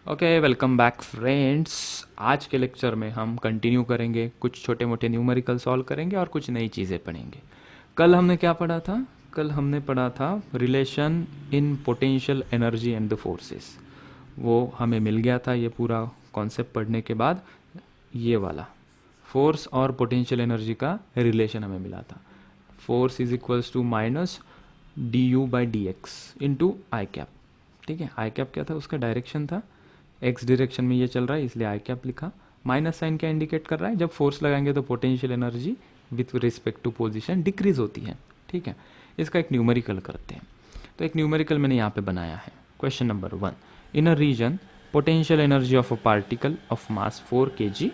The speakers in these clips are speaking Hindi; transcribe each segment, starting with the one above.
Okay, welcome back friends. आज के लेक्चर में हम कंटिन्यू करेंगे, कुछ छोटे मोटे न्यूमेरिकल सॉल्व करेंगे और कुछ नई चीज़ें पढ़ेंगे। कल हमने क्या पढ़ा था? कल हमने पढ़ा था relation in potential energy and the forces. वो हमें मिल गया था ये पूरा कॉन्सेप्ट पढ़ने के बाद। ये वाला फोर्स और पोटेंशियल एनर्जी का रिलेशन हमें मिला था। Force is equals to minus D U by D X into I cap. ठीक है, आई कैप क्या था? उसका डायरेक्शन था, एक्स डायरेक्शन में ये चल रहा है इसलिए आई कैप लिखा। माइनस साइन क्या इंडिकेट कर रहा है? जब फोर्स लगाएंगे तो potential energy with respect to position decrease होती है। ठीक है, इसका एक न्यूमेरिकल करते हैं। तो एक न्यूमेरिकल मैंने यहाँ पे बनाया है। Question number 1, in a region potential energy of a particle of mass 4 kg,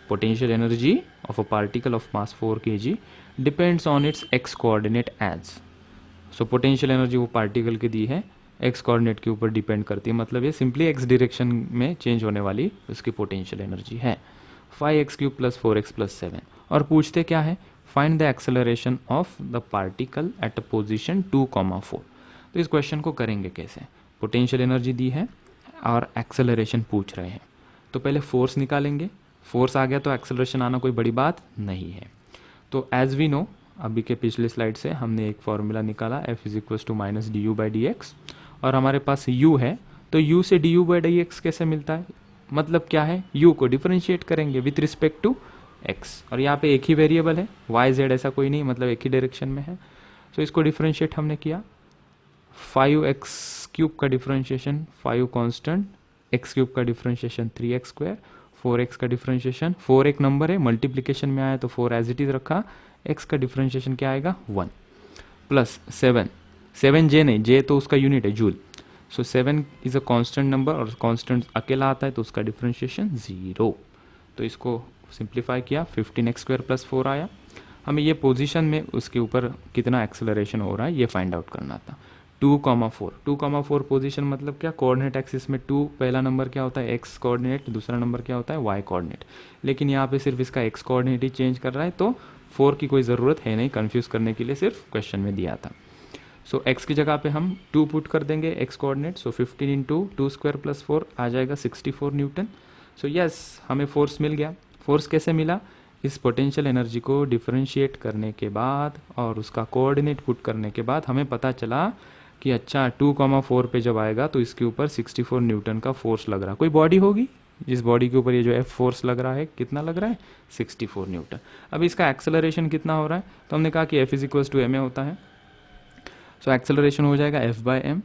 potential energy of a particle of mass 4 kg depends on its x coordinate as। So potential energy वो पार्टिकल की दी है, एक्स कोऑर्डिनेट के ऊपर डिपेंड करती है, मतलब ये सिंपली एक्स डायरेक्शन में चेंज होने वाली उसकी पोटेंशियल एनर्जी है। 5x³ + 4x + 7। और पूछते क्या है? Find the acceleration of the particle at a position 2,4। तो इस क्वेश्चन को करेंगे कैसे? पोटेंशियल एनर्जी दी है और एक्सेलरेशन पूछ रहे हैं, तो पहले फोर्स निकालेंगे। फोर्स आ गया तो एक्सेलरेशन आना कोई बड़ी बात नहीं है। तो एज वी नो, अभी के पिछले स्लाइड से हमने एक फॉर्मूला निकाला, F = -du/dx, और हमारे पास u है, तो u से du/dx कैसे मिलता है? मतलब क्या है? u को डिफरेंशिएट करेंगे विथ रिस्पेक्ट टू x, और यहाँ पे एक ही वेरिएबल है, y z ऐसा कोई नहीं, मतलब एक ही डायरेक्शन में है। तो इसको डिफरेंशिएट हमने किया। 5x³ का डिफरेंशिएशन 5 कांस्टेंट, x³ का डिफरेंशिएशन 3x², 4x का डिफरेंशिएशन, 4 एक नंबर है, मल्टीप्लिकेशन में आया तो 4 एज इट इज रखा, x का डिफरेंशिएशन क्या आएगा? 1 प्लस 7 j नहीं, j तो उसका यूनिट है joule. So 7 is a constant number और कांस्टेंट अकेला आता है तो उसका डिफरेंशिएशन 0। तो इसको सिंप्लीफाई किया, 15x² + 4 आया। हमें ये पोजीशन में उसके ऊपर कितना एक्सेलरेशन हो रहा है ये फाइंड आउट करना था। 2,4 पोजीशन मतलब क्या? कोऑर्डिनेट एक्सिस में 2 पहला नंबर क्या होता है? एक्स कोऑर्डिनेट, दूसरा नंबर क्या होता है? Y coordinate. लेकिन यहाँ पे सिर्फ इसका एक्स कोऑर्डिनेट ही चेंज कर रहा है, तो 4 की कोई ज़रूरत है नहीं, कंफ्यूज करने के लिए सिर्फ क्वेश्चन में दिया था। सो एक्स की जगह पे हम 2 पुट कर देंगे, एक्स कोऑर्डिनेट। सो 15 × 2² + 4 आ जाएगा 64 न्यूटन। सो यस, हमें फोर्स मिल गया। फोर्स कैसे मिला? इस पोटेंशियल एनर्जी को डिफरेंशिएट करने के बाद और उसका कोऑर्डिनेट पुट करने के बाद हमें पता चला कि अच्छा 2,4 पे जब आएगा तो इसके ऊपर 64 न्यूटन का फोर्स लग रहा है। कोई बॉडी होगी जिस बॉडी के ऊपर ये जो एफ फोर्स लग रहा है, कितना लग रहा है? 64 न्यूटन। अब इसका एक्सेलरेशन कितना हो रहा है? तो हमने कहा कि F = ma होता है। सो एक्सेलरेशन हो जाएगा F/m।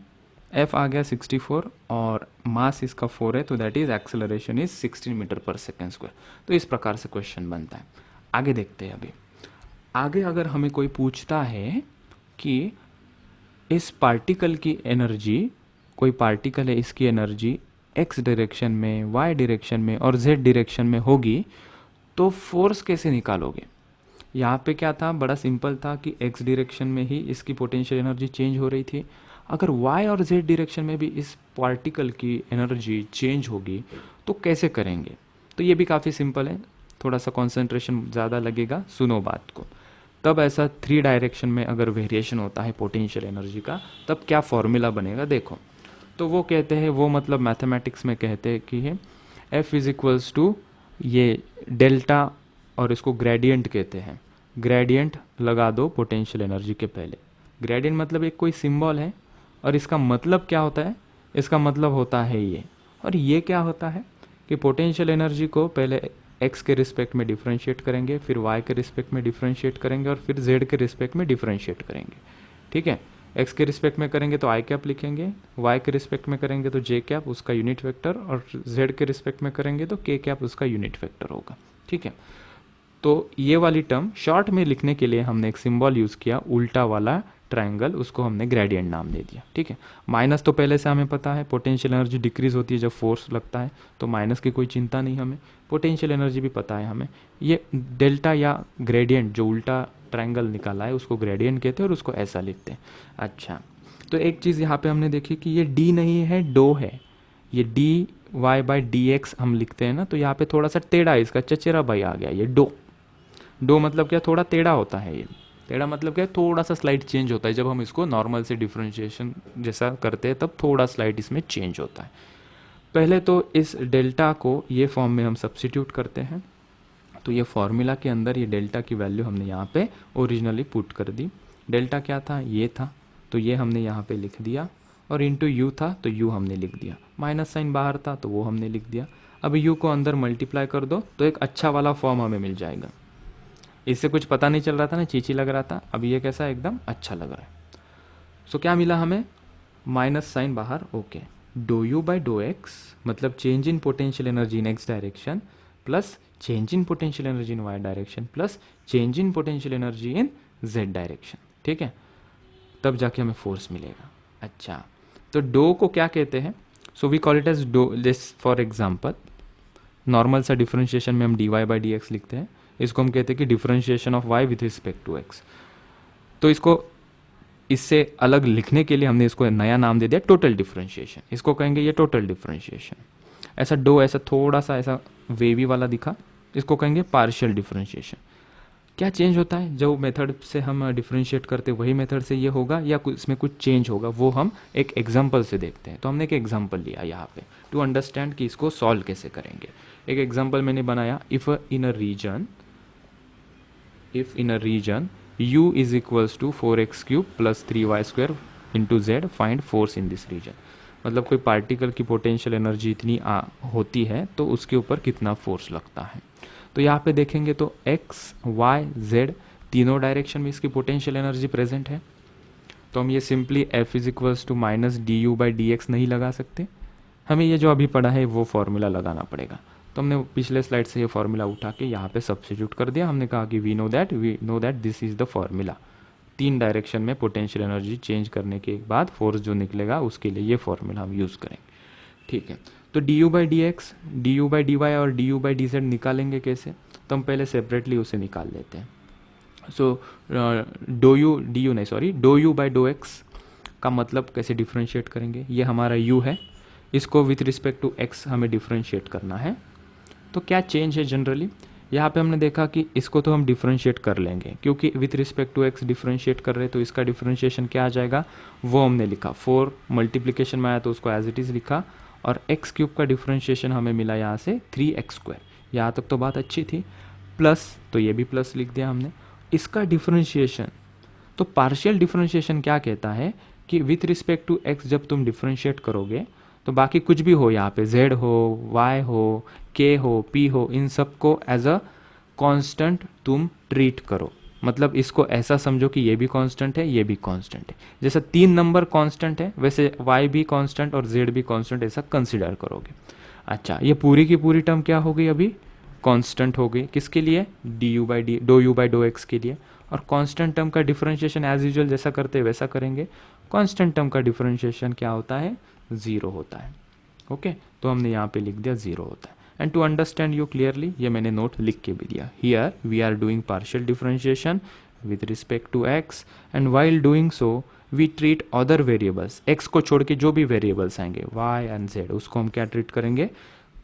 F आ गया 64 और मास इसका 4 है, तो that is acceleration is 16 metre per second square. तो इस प्रकार से क्वेश्चन बनता है। आगे देखते हैं। अभी आगे अगर हमें कोई पूछता है कि इस पार्टिकल की एनर्जी, कोई पार्टिकल है, इसकी एनर्जी एक्स डायरेक्शन में, वाई डायरेक्शन में और जेड डायरेक्शन में होगी, तो फोर्स कैसे निकालोगे? यहाँ पे क्या था? बड़ा सिंपल था कि एक्स डायरेक्शन में ही इसकी पोटेंशियल एनर्जी चेंज हो रही थी। अगर वाई और जेड डायरेक्शन में भी इस पार्टिकल की एनर्जी चेंज होगी तो कैसे करेंगे? तो ये भी काफ़ी सिंपल है, थोड़ा सा कॉन्सेंट्रेशन ज़्यादा लगेगा, सुनो बात को। तब ऐसा 3 डायरेक्शन में अगर वेरिएशन होता है पोटेंशियल एनर्जी का, तब क्या फॉर्मूला बनेगा देखो। तो वो कहते हैं, वो मतलब मैथमेटिक्स में कहते हैं कि है F = ये डेल्टा, और इसको ग्रेडियंट कहते हैं। ग्रेडियंट लगा दो पोटेंशियल एनर्जी के पहले। ग्रेडियंट मतलब एक कोई सिंबल है, और इसका मतलब क्या होता है? इसका मतलब होता है ये, और ये क्या होता है कि पोटेंशियल एनर्जी को पहले एक्स के रिस्पेक्ट में डिफरेंशिएट करेंगे, फिर वाई के रिस्पेक्ट में डिफरेंशिएट करेंगे, और फिर जेड के रिस्पेक्ट में डिफरेंशिएट करेंगे। ठीक है, एक्स के रिस्पेक्ट में करेंगे तो आई कैप लिखेंगे, वाई के रिस्पेक्ट में करेंगे तो जे कैप उसका यूनिट वेक्टर, और जेड के रिस्पेक्ट में करेंगे तो के कैप उसका यूनिट वेक्टर होगा। ठीक है, तो ये वाली टर्म शॉर्ट में लिखने के लिए हमने एक सिंबल यूज़ किया, उल्टा वाला ट्रायंगल, उसको हमने ग्रेडियंट नाम दे दिया। ठीक है, माइनस तो पहले से हमें पता है, पोटेंशियल एनर्जी डिक्रीज होती है जब फोर्स लगता है, तो माइनस की कोई चिंता नहीं हमें। पोटेंशियल एनर्जी भी पता है हमें। ये डेल्टा या ग्रेडियंट जो उल्टा ट्रायंगल निकाला है उसको ग्रेडियंट कहते हैं, और उसको ऐसा लिखते हैं। अच्छा, तो एक चीज़ यहाँ पे हमने देखी कि ये डी नहीं है, डो है। ये dy/dx हम लिखते हैं ना, तो यहाँ पे थोड़ा सा टेढ़ा है, इसका चचेरा भाई आ गया, ये डो। डो मतलब क्या? थोड़ा टेढ़ा होता है। ये टेढ़ा मतलब क्या? थोड़ा सा स्लाइड चेंज होता है जब हम इसको नॉर्मल से डिफरेंशिएशन जैसा करते हैं, तब थोड़ा स्लाइड इसमें चेंज होता है। पहले तो इस डेल्टा को ये फॉर्म में हम सब्स्टिट्यूट करते हैं, तो ये फॉर्मूला के अंदर ये डेल्टा की वैल्यू हमने यहाँ पे ओरिजिनली पुट कर दी। डेल्टा क्या था, ये था, तो ये हमने यहाँ पे लिख दिया, और इंटू यू था तो यू हमने लिख दिया, माइनस साइन बाहर था तो वो हमने लिख दिया। अब यू को अंदर मल्टीप्लाई कर दो तो एक अच्छा वाला फॉर्म हमें मिल जाएगा। इससे कुछ पता नहीं चल रहा था ना, चीची लग रहा था, अब ये कैसा एकदम अच्छा लग रहा है। सो क्या मिला हमें, माइनस साइन बाहर, okay, do U by do x मतलब change in potential energy in x direction plus change in potential energy in y direction plus change in potential energy in z direction, ठीक है, तब जाके हमें फोर्स मिलेगा। अच्छा, तो डो को क्या कहते हैं, so we call it as do, this for example normal सा डिफरेंशिएशन में हम D Y by D X लिखते हैं, इसको हम कहते हैं कि differentiation of Y with respect to X. तो इसको इससे अलग लिखने के लिए हमने इसको नया नाम दे दिया टोटल डिफरेंशिएशन, इसको कहेंगे ये टोटल डिफरेंशिएशन। ऐसा डो ऐसा थोड़ा सा ऐसा वेवी वाला दिखा, इसको कहेंगे पार्शियल डिफरेंशिएशन। क्या चेंज होता है, जो मेथड से हम डिफरेंशिएट करते वही मेथड से ये होगा या इसमें कुछ चेंज होगा, वो हम एक एग्जांपल से देखते हैं। तो हमने एक एग्जांपल लिया यहाँ पे टू अंडरस्टैंड कि इसको सॉल्व कैसे करेंगे। एक एग्जांपल मैंने बनाया, if in a region u is equals to 4x cube plus 3y square into z, find force in this region। मतलब कोई पार्टिकल की पोटेंशियल एनर्जी इतनी होती है तो उसके ऊपर कितना फोर्स लगता है। तो यहाँ पे देखेंगे तो x, y, z तीनों डायरेक्शन में इसकी पोटेंशियल एनर्जी प्रेजेंट है। तो हम ये simply f is equals to minus D U by D X नहीं लगा सकते, हमें ये जो अभी पढ़ा है वो फॉर्मूला लगाना पड़ेगा। तो हमने पिछले स्लाइड से ये फॉर्मूला उठा के यहाँ पे सब्स्टिट्यूट कर दिया। हमने कहा कि we know that this is the formula. तीन डायरेक्शन में पोटेंशियल एनर्जी चेंज करने के बाद फोर्स जो निकलेगा उसके लिए ये फॉर्मूला हम यूज़ करेंगे, ठीक है। तो d U by D x, d U by d y और d U by d z निकालेंगे कैसे, तो हम पहले सेपरेटली उसे निकाल लेते हैं। So do U by do x का मतलब कैसे डिफ्रेंशिएट करेंगे, ये हमारा u है, इसको विथ रिस्पेक्ट टू x हमें डिफ्रेंशिएट करना है। तो क्या चेंज है जनरली, यहाँ पे हमने देखा कि इसको तो हम डिफ्रेंशिएट कर लेंगे क्योंकि with respect to x differentiate कर रहे हैं, तो इसका डिफ्रेंशिएशन क्या आ जाएगा वो हमने लिखा, 4 मल्टीप्लिकेशन में आया तो उसको एज इट इज़ लिखा, और x क्यूब का डिफ्रेंशिएशन हमें मिला यहाँ से 3x स्क्वायर। यहाँ तक तो बात अच्छी थी, प्लस तो ये भी प्लस लिख दिया हमने। इसका डिफ्रेंशिएशन, तो पार्शियल डिफ्रेंशिएशन क्या कहता है कि विथ रिस्पेक्ट टू x जब तुम डिफ्रेंशिएट करोगे तो बाकी कुछ भी हो, यहाँ पे z हो, y हो, k हो, p हो, इन सब को एज अ कांस्टेंट तुम ट्रीट करो। मतलब इसको ऐसा समझो कि ये भी कांस्टेंट है, ये भी कांस्टेंट है। जैसा 3 नंबर कांस्टेंट है वैसे y भी कांस्टेंट और z भी कांस्टेंट ऐसा कंसिडर करोगे। अच्छा, ये पूरी की पूरी टर्म क्या हो गई अभी कांस्टेंट हो गई, किसके लिए, do U by do X के लिए। और कांस्टेंट टर्म का डिफरेंशिएशन एज यूजुअल जैसा करते हैं वैसा करेंगे। कांस्टेंट टर्म का डिफरेंशिएशन क्या होता है, 0 होता है। ओके, तो हमने यहाँ पे लिख दिया 0 होता है। And to understand you clearly, ये मैंने नोट लिख के भी दिया, here we are doing partial differentiation with respect to X, and while doing so we treat other variables, X को छोड़ के जो भी वेरिएबल्स आएंगे वाई एंड जेड, उसको हम क्या ट्रीट करेंगे,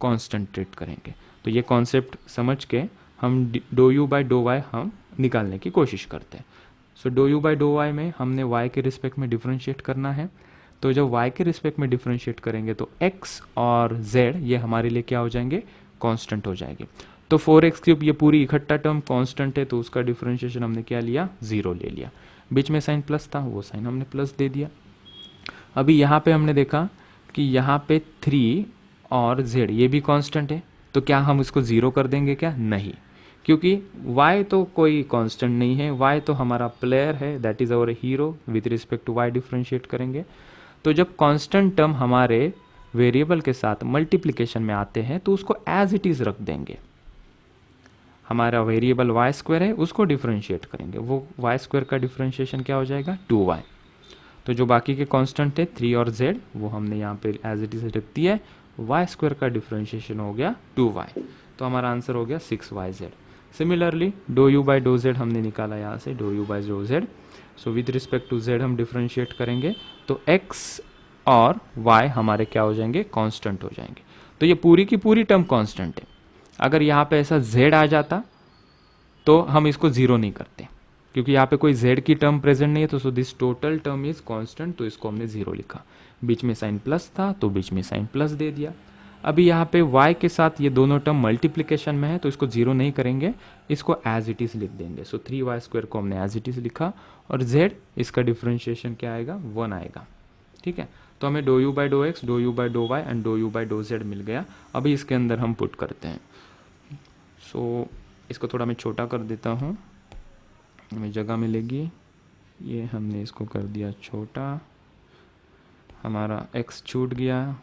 कांस्टेंट ट्रीट करेंगे। तो ये कॉन्सेप्ट समझ के हम do U by do Y हम निकालने की कोशिश करते हैं। So do U by do Y में हमने y के रिस्पेक्ट में डिफरेंशिएट करना है। तो जब y के रिस्पेक्ट में डिफरेंशिएट करेंगे तो x और z ये हमारे लिए क्या हो जाएंगे, कांस्टेंट हो जाएंगे। तो 4x क्यूब ये पूरी इकट्ठा टर्म कांस्टेंट है, तो उसका डिफरेंशिएशन हमने क्या लिया, 0 ले लिया। बीच में साइन प्लस था, वो साइन हमने प्लस दे दिया। अभी यहाँ पे हमने देखा कि यहाँ पे 3 और z ये भी कांस्टेंट है, तो क्या हम इसको 0 कर देंगे क्या, नहीं, क्योंकि y तो कोई कांस्टेंट नहीं है, y तो हमारा प्लेयर है, that is our hero, with respect to y differentiate करेंगे। तो जब कांस्टेंट टर्म हमारे वेरिएबल के साथ मल्टीप्लिकेशन में आते हैं तो उसको एज इट इज़ रख देंगे। हमारा वेरिएबल वाई स्क्वायर है, उसको डिफरेंशिएट करेंगे, वो वाई स्क्वायर का डिफरेंशिएशन क्या हो जाएगा, 2y। तो जो बाकी के कांस्टेंट है 3 और z वो हमने यहाँ पे एज इट इज़ रख दिया है, वाई स्क्वायर का डिफरेंशिएशन हो गया 2y, तो हमारा आंसर हो गया 6yz। Similarly do U by do z हमने निकाला यहाँ से, do U by do z। So with respect to z हम डिफरेंशिएट करेंगे तो x और y हमारे क्या हो जाएंगे, कांस्टेंट हो जाएंगे। तो ये पूरी की पूरी टर्म कांस्टेंट है। अगर यहाँ पे ऐसा z आ जाता तो हम इसको 0 नहीं करते, क्योंकि यहाँ पे कोई z की टर्म प्रेजेंट नहीं है, तो so this total term is constant, तो इसको हमने 0 लिखा। बीच में साइन प्लस था तो बीच में साइन प्लस दे दिया। अभी यहाँ पे y के साथ ये दोनों टर्म मल्टीप्लिकेशन में है तो इसको जीरो नहीं करेंगे, इसको एज इट इज़ लिख देंगे। सो 3y² को हमने एज इट इज़ लिखा और z इसका डिफरेंशिएशन क्या आएगा, 1 आएगा। ठीक है, तो हमें do u by do X, do u by do Y and do u by do z मिल गया। अभी इसके अंदर हम पुट करते हैं। सो इसको थोड़ा मैं छोटा कर देता हूँ, हमें जगह मिलेगी। ये हमने इसको कर दिया छोटा, हमारा x छूट गया,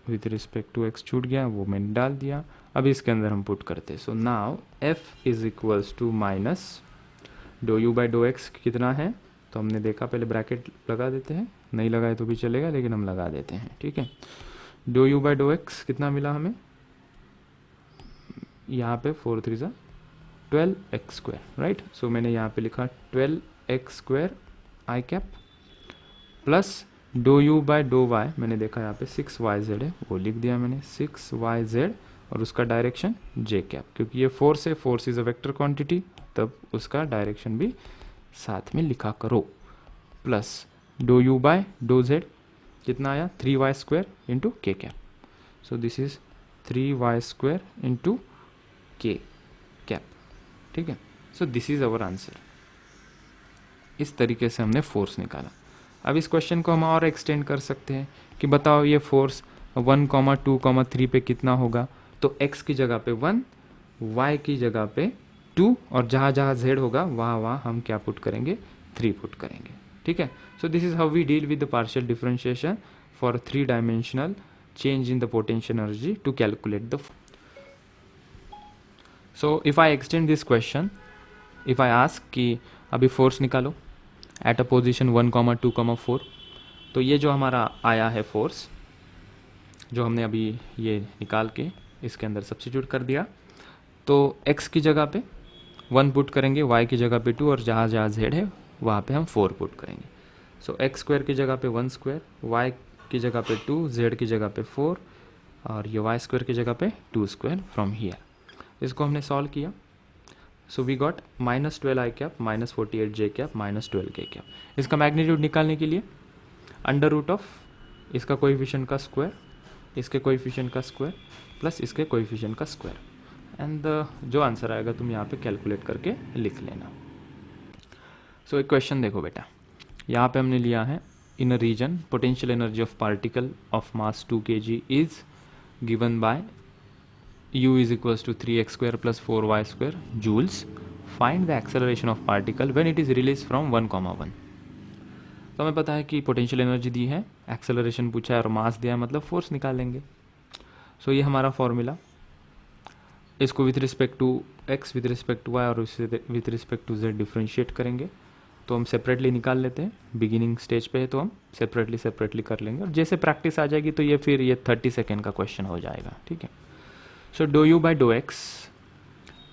विथ रिस्पेक्ट टू x छूट गया, वो मैंने डाल दिया। अब इसके अंदर हम पुट करते हैं। So now f is equals to minus do u by do X कितना है, तो हमने देखा, पहले ब्रैकेट लगा देते हैं, नहीं लगाए तो भी चलेगा लेकिन हम लगा देते हैं। ठीक है, do u by do X कितना मिला हमें, यहाँ पे 4 3 ज़ा 12x², राइट। सो मैंने यहाँ पे लिखा 12x² I cap plus do u by do Y, मैंने देखा यहाँ पे 6yz है, वो लिख दिया मैंने 6yz, और उसका डायरेक्शन j कैप, क्योंकि ये फोर्स है, force is a vector quantity, तब उसका डायरेक्शन भी साथ में लिखा करो। Plus do u by do z कितना आया, 3y² into k cap. So this is 3y² into k cap. ठीक है, so this is our answer. इस तरीके से हमने फोर्स निकाला। अब इस क्वेश्चन को हम और एक्सटेंड कर सकते हैं कि बताओ ये फोर्स 1, 2, 3 पे कितना होगा, तो x की जगह पे 1, y की जगह पे 2, और जहाँ जहाँ z होगा वहाँ वहाँ हम क्या पुट करेंगे, 3 पुट करेंगे। ठीक है, so this is how we deal with the partial differentiation for 3 dimensional change in the potential energy to calculate the. So if I extend this question, if I ask कि अभी फोर्स निकालो एट अ पोजिशन 1, 2, 4, तो ये जो हमारा आया है फोर्स, जो हमने अभी ये निकाल के इसके अंदर सब्स्टिट्यूट कर दिया, तो x की जगह पे 1 पुट करेंगे, y की जगह पे 2, और जहाँ जहाँ z है वहाँ पे हम 4 पुट करेंगे। सो x² की जगह पे 1², y की जगह पे 2, z की जगह पे 4, और ये y² की जगह पे 2² फ्रॉम हियर। इसको हमने सॉल्व किया। So we got -12 I cap, -48 J cap, -12 K cap. इसका मैग्नीट्यूड निकालने के लिए अंडर रूट ऑफ इसका कोएफिशिएंट का स्क्वायर, इसके कोएफिशिएंट का स्क्वायर, प्लस इसके कोएफिशिएंट का स्क्वायर, एंड जो आंसर आएगा तुम यहाँ पे कैलकुलेट करके लिख लेना। सो एक क्वेश्चन देखो बेटा, यहाँ पे हमने लिया है, in a region potential energy of particle of mass 2 kg is given by u is equals to 3x² plus 4y² joules. Find the acceleration of particle when it is released from 1, 1। तो हमें पता है कि पोटेंशियल एनर्जी दी है, एक्सेलरेशन पूछा है और मास दिया है, मतलब फोर्स निकालेंगे। सो ये हमारा फॉर्मूला, इसको with respect to x, with respect to y और उससे with respect to z differentiate करेंगे। तो हम सेपरेटली निकाल लेते हैं, बिगिनिंग स्टेज पे है तो हम सेपरेटली कर लेंगे, और जैसे प्रैक्टिस आ जाएगी तो ये फिर ये 30 सेकेंड का क्वेश्चन हो जाएगा। ठीक है, so do u by do X,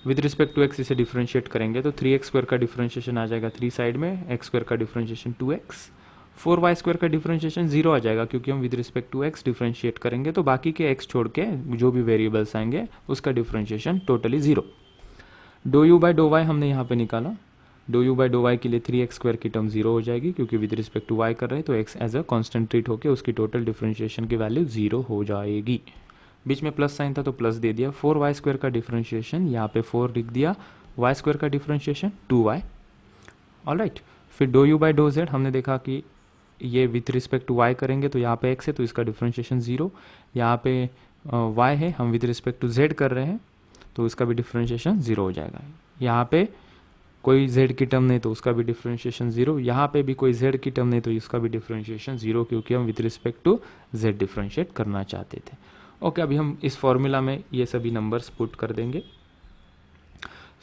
with respect to X इसे डिफ्रेंशिएट करेंगे तो 3x² का डिफ्रेंशिएशन आ जाएगा 3 साइड में, x² का डिफ्रेंशिएशन 2x, 4y² का डिफ्रेंशिएशन 0 आ जाएगा, क्योंकि हम with respect to x differentiate करेंगे तो बाकी के x छोड़ के जो भी वेरिएबल्स आएंगे उसका differentiation totally 0। Do u by do y हमने यहाँ पे निकाला, do u by do y के लिए 3x² की टर्म 0 हो जाएगी, क्योंकि विद रिस्पेक्ट टू y कर रहे हैं तो x as a constant treat होकर उसकी टोटल डिफ्रेंशिएशन की वैल्यू 0 हो जाएगी। बीच में प्लस साइन था तो प्लस दे दिया, 4y² का डिफरेंशिएशन यहाँ पे 4 लिख दिया, y² का डिफरेंशिएशन 2y। ऑलराइट, फिर do u by do z हमने देखा कि ये विथ रिस्पेक्ट टू y करेंगे तो यहाँ पे x है तो इसका डिफरेंशिएशन 0, यहाँ पे y है, हम विथ रिस्पेक्ट टू z कर रहे हैं तो इसका भी डिफरेंशिएशन 0 हो जाएगा। यहाँ पे कोई z की टर्म नहीं तो उसका भी डिफरेंशिएशन 0, यहाँ पे भी कोई z की टर्म नहीं तो इसका भी डिफरेंशिएशन 0, क्योंकि हम with respect to z differentiate करना चाहते थे। ओके, अभी हम इस फॉर्मूला में ये सभी नंबर्स पुट कर देंगे।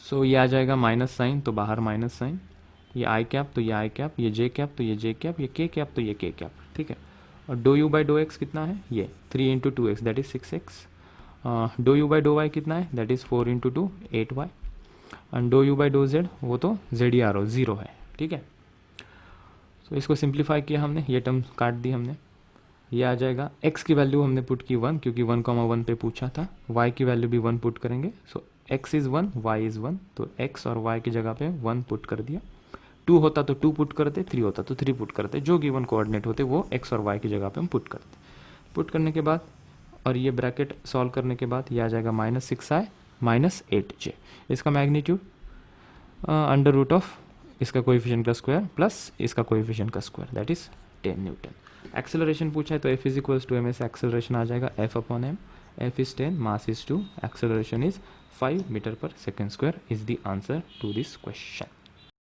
सो ये आ जाएगा माइनस साइन तो बाहर माइनस साइन, ये आई कैप तो ये आई कैप, ये जे कैप तो ये जे कैप, ये के कैप तो ये के कैप। ठीक है, और do u by do X कितना है, ये 3 into 2x that is 6x, do u by do Y कितना है, that is 4 into 2 8y, and do u by do z वो तो ZERO 0 है। ठीक है, तो इसको सिंप्लीफाई किया हमने, ये टर्म काट दी हमने, ये आ जाएगा x की वैल्यू हमने पुट की 1, क्योंकि 1, 1 पे पूछा था, y की वैल्यू भी 1 पुट करेंगे। सो x इज़ 1, y इज़ 1, तो x और y की जगह पे 1 पुट कर दिया। 2 होता तो 2 पुट करते, 3 होता तो 3 पुट करते, जो गिवन कोऑर्डिनेट होते वो x और y की जगह पे हम पुट करते। पुट करने के बाद और ये ब्रैकेट सॉल्व करने के बाद ये आ जाएगा -6i -8j। इसका मैग्नीट्यूड अंडर रूट ऑफ इसका कोएफिशिएंट का स्क्वायर प्लस इसका कोएफिशिएंट का square, that is 10 Newton. Acceleration पूछा है तो F = m से एक्सेलरेशन आ जाएगा F/m, F is 10, mass is 2, acceleration is 5 meter per second square is the answer to this question।